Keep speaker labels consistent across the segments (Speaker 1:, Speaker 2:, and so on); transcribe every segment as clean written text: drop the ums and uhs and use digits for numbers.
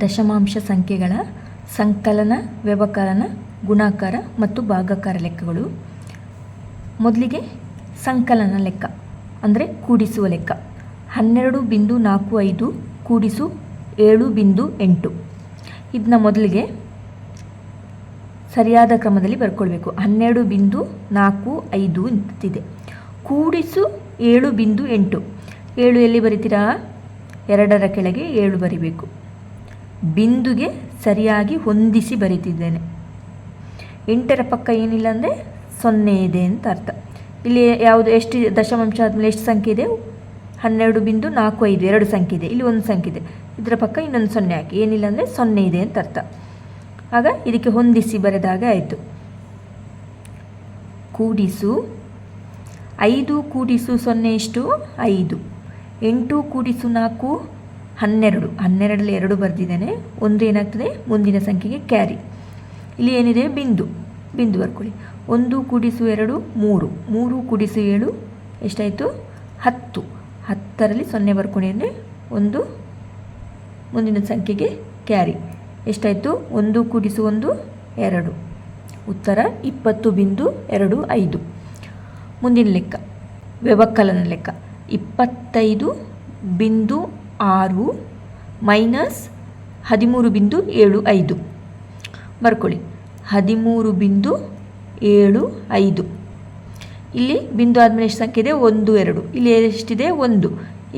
Speaker 1: ದಶಮಾಂಶ ಸಂಖ್ಯೆಗಳ ಸಂಕಲನ, ವ್ಯವಕಲನ, ಗುಣಾಕಾರ ಮತ್ತು ಭಾಗಾಕಾರ ಲೆಕ್ಕಗಳು. ಮೊದಲಿಗೆ ಸಂಕಲನ ಲೆಕ್ಕ ಅಂದರೆ ಕೂಡಿಸುವ ಲೆಕ್ಕ. 12.45 ಕೂಡಿಸು 7.8. ಇದನ್ನ ಮೊದಲಿಗೆ ಸರಿಯಾದ ಕ್ರಮದಲ್ಲಿ ಬರ್ಕೊಳ್ಬೇಕು. 12.45 ಅಂತಿದೆ. ಕೂಡಿಸು 7.8. 7 ಎಲ್ಲಿ ಬರಿತೀರಾ? 2ರ ಕೆಳಗೆ 7 ಬರಿಬೇಕು. ಬಿಂದುಗೆ ಸರಿಯಾಗಿ ಹೊಂದಿಸಿ ಬರಿತಿದ್ದೇನೆ. 8ರ ಪಕ್ಕ ಏನಿಲ್ಲ ಅಂದರೆ 0 ಇದೆ ಅಂತ ಅರ್ಥ. ಇಲ್ಲಿ ಯಾವುದು ಎಷ್ಟು ದಶಮಾಂಶ ಆದಮೇಲೆ ಎಷ್ಟು ಸಂಖ್ಯೆ ಇದೆ? 12.45 2 ಸಂಖ್ಯೆ ಇದೆ. ಇಲ್ಲಿ ಒಂದು ಸಂಖ್ಯೆ ಇದೆ, ಇದರ ಪಕ್ಕ ಇನ್ನೊಂದು 0 ಹಾಕಿ. ಏನಿಲ್ಲ ಅಂದರೆ 0 ಇದೆ ಅಂತ ಅರ್ಥ. ಆಗ ಇದಕ್ಕೆ ಹೊಂದಿಸಿ ಬರೆದಾಗ ಆಯಿತು. ಕೂಡಿಸು 5 ಕೂಡಿಸು 0 ಎಷ್ಟು? 5. 8 ಕೂಡಿಸು 4 12. 12ರಲ್ಲಿ 2 ಬರೆದಿದ್ದೇನೆ. ಒಂದು ಏನಾಗ್ತದೆ? ಮುಂದಿನ ಸಂಖ್ಯೆಗೆ ಕ್ಯಾರಿ. ಇಲ್ಲಿ ಏನಿದೆ? ಬಿಂದು ಬರ್ಕೊಳ್ಳಿ. 1 ಕೂಡಿಸು 2 3. 3 ಕೂಡಿಸು 7 ಎಷ್ಟಾಯಿತು? 10. 10ರಲ್ಲಿ 0 ಬರ್ಕೊಂಡಿದ್ರೆ ಒಂದು ಮುಂದಿನ ಸಂಖ್ಯೆಗೆ ಕ್ಯಾರಿ. ಎಷ್ಟಾಯಿತು? 1 ಕೂಡಿಸು 1 2. ಉತ್ತರ 20.25. ಮುಂದಿನ ಲೆಕ್ಕ ವ್ಯವಕಲನ ಲೆಕ್ಕ. 25.6 ಮೈನಸ್ 13.75 ಬರ್ಕೊಳ್ಳಿ. 13.75. ಇಲ್ಲಿ ಬಿಂದು ಆದಮೇಲೆ ಎಷ್ಟು ಸಂಖ್ಯೆ ಇದೆ? 1 2. ಇಲ್ಲಿ ಎಷ್ಟಿದೆ? 1.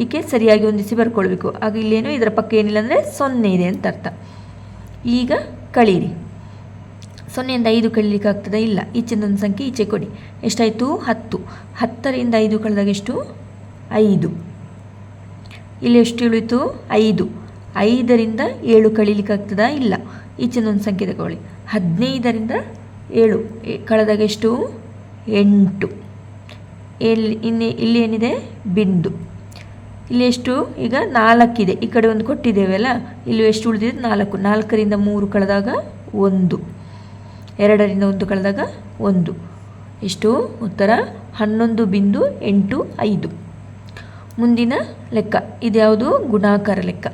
Speaker 1: ಈಕೆ ಸರಿಯಾಗಿ ಹೊಂದಿಸಿ ಬರ್ಕೊಳ್ಬೇಕು. ಆಗ ಇಲ್ಲೇನು ಇದರ ಪಕ್ಕ ಏನಿಲ್ಲ ಅಂದರೆ 0 ಇದೆ ಅಂತ ಅರ್ಥ. ಈಗ ಕಳೀರಿ. 0ಯಿಂದ 5 ಕಳೀಲಿಕ್ಕೆ ಆಗ್ತದೆ? ಇಲ್ಲ. ಈಚಿಂದೊಂದು ಸಂಖ್ಯೆ ಈಚೆ ಕೊಡಿ. ಎಷ್ಟಾಯಿತು? 10. 10ರಿಂದ 5 ಕಳೆದಾಗ ಎಷ್ಟು? 5. ಇಲ್ಲಿ ಎಷ್ಟು ಉಳಿತು? 5. 5ರಿಂದ 7 ಕಳೀಲಿಕ್ಕೆ ಆಗ್ತದಾ? ಇಲ್ಲ. ಈಚಿಂದೊಂದು ಸಂಖ್ಯೆ ತಗೊಳ್ಳಿ. 15ರಿಂದ 7 ಕಳೆದಾಗ ಎಷ್ಟು? 8. ಇಲ್ಲಿ ಏನಿದೆ? ಬಿಂದು. ಇಲ್ಲಿ ಎಷ್ಟು? ಈಗ 4 ಇದೆ. ಈ ಕಡೆ ಒಂದು ಕೊಟ್ಟಿದ್ದೇವೆ ಅಲ್ಲ, ಇಲ್ಲಿ ಎಷ್ಟು ಉಳಿದಿದೆ? 4. 4ರಿಂದ 3 ಕಳೆದಾಗ 1. 2ರಿಂದ 1 ಕಳೆದಾಗ 1. ಎಷ್ಟು? ಉತ್ತರ 11.85. ಮುಂದಿನ ಲೆಕ್ಕ ಇದ್ಯಾವುದು? ಗುಣಾಕಾರ ಲೆಕ್ಕ.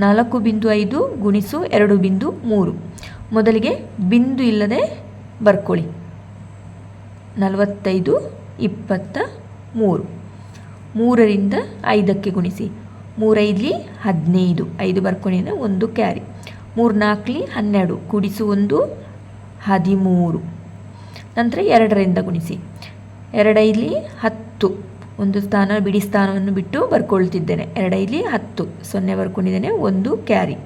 Speaker 1: 4.5 ಗುಣಿಸು 2.3. ಮೊದಲಿಗೆ ಬಿಂದು ಇಲ್ಲದೆ ಬರ್ಕೊಳ್ಳಿ. 45 23. 3ರಿಂದ 5ಕ್ಕೆ ಗುಣಿಸಿ. 3 5 15. 5 ಬರ್ಕೊಂಡಿದ್ರೆ 1 ಕ್ಯಾರಿ. 3 4 12 ಕೂಡಿಸು 1 13. ನಂತರ 2ರಿಂದ ಗುಣಿಸಿ. 2 5 10. ಒಂದು ಸ್ಥಾನ ಬಿಡಿ ಸ್ಥಾನವನ್ನು ಬಿಟ್ಟು ಬರ್ಕೊಳ್ತಿದ್ದೇನೆ. 2 5 10. 0 ಬರ್ಕೊಂಡಿದ್ದೇನೆ. 1 ಕ್ಯಾರಿ.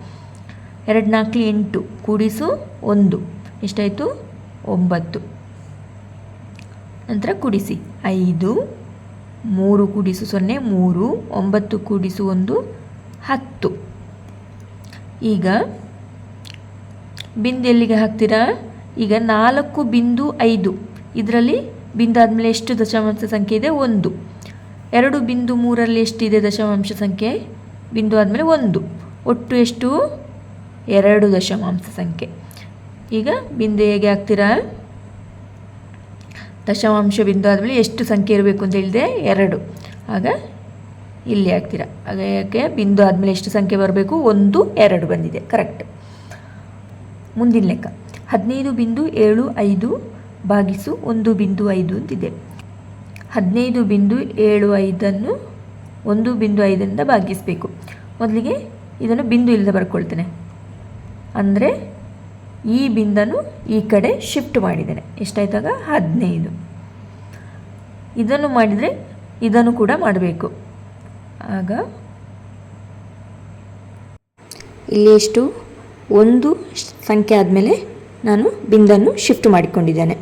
Speaker 1: 2 4 8 ಕೂಡಿಸು 1 ಎಷ್ಟಾಯಿತು? 9. ನಂತರ ಕೂಡಿಸಿ. 5 3 ಕೂಡಿಸು 0 3. 9 ಕೂಡಿಸು 1 10. ಈಗ ಬಿಂದು ಎಲ್ಲಿಗೆ ಹಾಕ್ತೀರಾ? ಈಗ 4.5 ಇದರಲ್ಲಿ ಬಿಂದು ಆದಮೇಲೆ ಎಷ್ಟು ದಶಮಾಂಶ ಸಂಖ್ಯೆ ಇದೆ? 1. 2.3ರಲ್ಲಿ ಎಷ್ಟಿದೆ ದಶಮಾಂಶ ಸಂಖ್ಯೆ? ಬಿಂದು ಆದಮೇಲೆ 1. ಒಟ್ಟು ಎಷ್ಟು? 2 ದಶಮಾಂಶ ಸಂಖ್ಯೆ. ಈಗ ಬಿಂದು ಹೇಗೆ ಹಾಕ್ತೀರಾ? ದಶಮಾಂಶ ಬಿಂದು ಆದಮೇಲೆ ಎಷ್ಟು ಸಂಖ್ಯೆ ಇರಬೇಕು ಅಂತ ಹೇಳಿದೆ? 2. ಆಗ ಇಲ್ಲಿ ಹಾಕ್ತೀರಾ. ಆಗ ಯಾಕೆ ಬಿಂದು ಆದಮೇಲೆ ಎಷ್ಟು ಸಂಖ್ಯೆ ಬರಬೇಕು? 1 2 ಬಂದಿದೆ. ಕರೆಕ್ಟ್. ಮುಂದಿನ ಲೆಕ್ಕ 15.75 ಭಾಗಿಸು 1.5 ಅಂತಿದೆ. 15.75 1.5ರಿಂದ ಭಾಗಿಸಬೇಕು. ಮೊದಲಿಗೆ ಇದನ್ನು ಬಿಂದು ಇಲ್ಲದೆ ಬರ್ಕೊಳ್ತೇನೆ. ಅಂದರೆ ಈ ಬಿಂದನ್ನು ಈ ಕಡೆ ಶಿಫ್ಟ್ ಮಾಡಿದ್ದೇನೆ. ಎಷ್ಟಾಯ್ತಾಗ? 15. ಇದನ್ನು ಮಾಡಿದರೆ ಇದನ್ನು ಕೂಡ ಮಾಡಬೇಕು. ಆಗ ಇಲ್ಲಿ ಎಷ್ಟು? 1 ಸಂಖ್ಯೆ ಆದಮೇಲೆ ನಾನು ಬಿಂದನ್ನು ಶಿಫ್ಟ್ ಮಾಡಿಕೊಂಡಿದ್ದೇನೆ.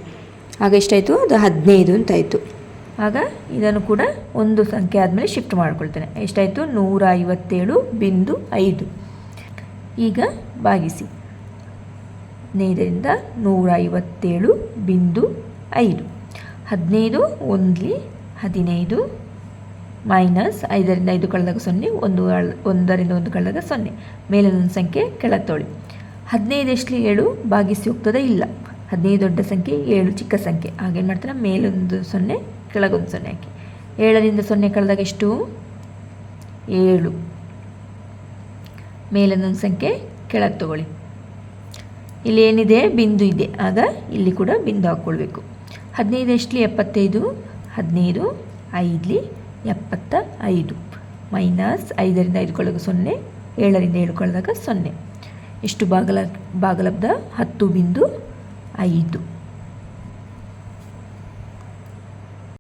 Speaker 1: ಆಗ ಎಷ್ಟಾಯಿತು? ಅದು 15 ಅಂತಾಯಿತು. ಆಗ ಇದನ್ನು ಕೂಡ 1 ಸಂಖ್ಯೆ ಆದಮೇಲೆ ಶಿಫ್ಟ್ ಮಾಡ್ಕೊಳ್ತೇನೆ. ಎಷ್ಟಾಯಿತು? 157.5. ಈಗ ಭಾಗಿಸಿ. 15ರಿಂದ 157.5. 15 1 15 ಮೈನಸ್ 5ರಿಂದ 5 ಕಳೆದಾಗ 0. 1ರಿಂದ 1 ಕಳೆದಾಗ 0. ಮೇಲಿನ ಸಂಖ್ಯೆ ಕೆಳಗೆ ತೊಳಿ. 15 ಎಷ್ಟು? 7 ಭಾಗಿಸಿ ಹೋಗ್ತದೆ? ಇಲ್ಲ. 15 ದೊಡ್ಡ ಸಂಖ್ಯೆ, 7 ಚಿಕ್ಕ ಸಂಖ್ಯೆ. ಹಾಗೇನು ಮಾಡ್ತಾರೆ? ಮೇಲೊಂದು 0 ಕೆಳಗೊಂದು 0 ಹಾಕಿ. 7ರಿಂದ 0 ಕಳೆದಾಗ ಎಷ್ಟು? 7. ಮೇಲೊಂದೊಂದು ಸಂಖ್ಯೆ ಕೆಳಗೆ ತಗೊಳ್ಳಿ. ಇಲ್ಲಿ ಏನಿದೆ ಬಿಂದು ಇದೆ, ಆಗ ಇಲ್ಲಿ ಕೂಡ ಬಿಂದು ಹಾಕ್ಕೊಳ್ಬೇಕು. 15 ಎಷ್ಟಲಿ 75, 15 5ಲಿ 75 ಮೈನಸ್ 5ರಿಂದ 5 ಕಳೆದಾಗ 0, 7ರಿಂದ 7 ಕಳೆದಾಗ 0. ಎಷ್ಟು ಭಾಗಲಬ್ಧ 10.5.